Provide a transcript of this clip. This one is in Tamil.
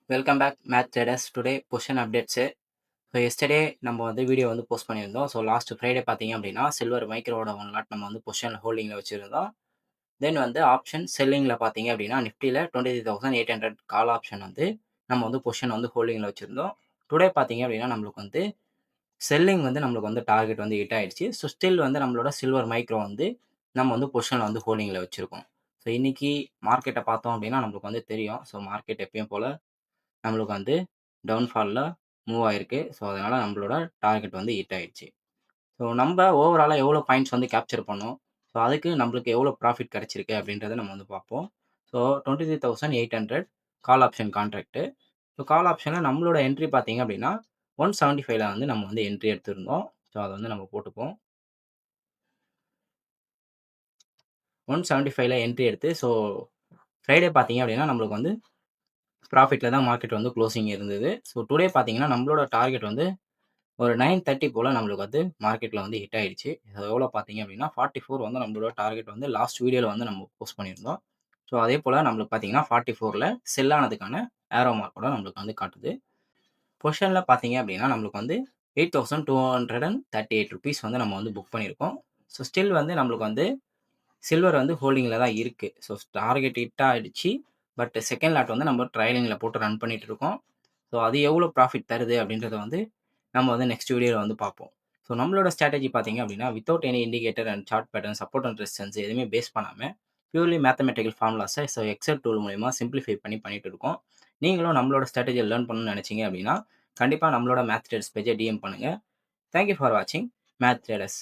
Welcome back math traders. Today position updates. So yesterday நம்ம வந்து வீடியோ வந்து போஸ்ட் பண்ணியிருந்தோம். ஸோ லாஸ்ட் ஃப்ரைடே பார்த்தீங்க அப்படின்னா, சில்வர் மைக்ரோவோட 1 லாட் நம்ம வந்து பொசிஷன் ஹோல்டிங்கில வச்சிருந்தோம். தென் வந்து ஆப்ஷன் செல்லிங்கில பார்த்தீங்க அப்படின்னா, நிஃப்டில 23,800 கால் ஆப்ஷன் வந்து நம்ம வந்து பொசிஷன் வந்து ஹோல்டிங்கில வச்சிருந்தோம். டுடே பார்த்தீங்க அப்படின்னா, நம்மளுக்கு வந்து செல்லிங் வந்து நம்மளுக்கு வந்து டார்கெட் வந்து ஹிட் ஆயிடுச்சு. ஸோ ஸ்டில் வந்து நம்மளோட சில்வர் மைக்ரோ வந்து நம்ம வந்து பொசிஷன்ல வந்து ஹோல்டிங்கில வச்சிருக்கோம். ஸோ இன்னைக்கு மார்க்கெட்ட பார்த்தோம் அப்படின்னா, நம்மளுக்கு வந்து தெரியும். ஸோ மார்க்கெட் எப்பயும் போல நம்மளுக்கு வந்து டவுன்ஃபால்ல மூவ் ஆயிருக்கு. ஸோ, அதனால நம்மளோட டார்கெட் வந்து ஹிட் ஆயிடுச்சு. ஸோ, நம்ப ஓவராலா எவ்வளோ பாயிண்ட்ஸ் வந்து கேப்சர் பண்ணோம். ஸோ, அதுக்கு நம்மளுக்கு எவ்வளோ ப்ராஃபிட் கிடைச்சிருக்கு அப்படின்றத நம்ம வந்து பார்ப்போம். So, 23,800 call option contract. So, call ஆப்ஷன்ல நம்மளோட என்ட்ரி பார்த்தீங்க அப்படின்னா, 175ல வந்து நம்ம வந்து என்ட்ரி எடுத்திருந்தோம். ஸோ, அத வந்து நம்ம போட்டுப்போம். 175ல என்ட்ரி எடுத்து ஸோ, ஃப்ரைடே பார்த்தீங்க அப்படின்னா, நம்மளுக்கு வந்து ப்ராஃபிட்ல தான் மார்க்கெட் வந்து குளோசிங் இருந்தது. ஸோ, டுடே பார்த்தீங்கன்னா, நம்மளோட டார்கெட் வந்து ஒரு 9:30 போல நம்மளுக்கு வந்து மார்க்கெட்ல வந்து ஹிட் ஆயிடுச்சு. அது எவ்வளோ பார்த்தீங்க அப்படின்னா, 44 வந்து நம்மளோட டார்கெட் வந்து லாஸ்ட் வீடியோல வந்து நம்ம போஸ்ட் பண்ணியிருந்தோம். ஸோ, அதேபோல நம்மளுக்கு பார்த்தீங்கன்னா, 44ல செல் ஆனதுக்கான ஏரோ மார்க்கோட நம்மளுக்கு வந்து காட்டுது. பொசிஷன்ல பார்த்தீங்க அப்படின்னா, நம்மளுக்கு வந்து ₹8,238 வந்து நம்ம வந்து புக் பண்ணியிருக்கோம். ஸோ, ஸ்டில் வந்து நம்மளுக்கு வந்து சில்வர் வந்து ஹோல்டிங்கில தான் இருக்கு. ஸோ, டார்கெட் ஹிட் ஆயிடுச்சு. பட் செகண்ட் லாட் வந்து நம்ம ட்ரையலிங்கில போட்டு ரன் பண்ணிட்டு இருக்கோம். ஸோ, அது எவ்வளோ ப்ராஃபிட் தருது அப்படின்றத வந்து நம்ம வந்து நெக்ஸ்ட் வீடியோல வந்து பார்ப்போம். ஸோ, நம்மளோட ஸ்ட்ராட்டஜி பார்த்தீங்க அப்படின்னா, without any indicator and chart pattern, support and resistance எதுவுமே பேஸ் பண்ணாம, purely mathematical formulas Excel tool மூலியமா சிம்ப்ளிஃபை பண்ணி பண்ணிட்டு இருக்கோம். நீங்களும் நம்மளோட ஸ்ட்ராட்டஜிய லேர்ன் பண்ணணும்னு நினைச்சீங்க அப்படின்னா, கண்டிப்பா நம்மளோட மேத் ட்ரேடர்ஸ் பேஜ டிஎம் பண்ணுங்க. தேங்க் யூ ஃபார் வாட்சிங் மேத் ட்ரேடர்ஸ்.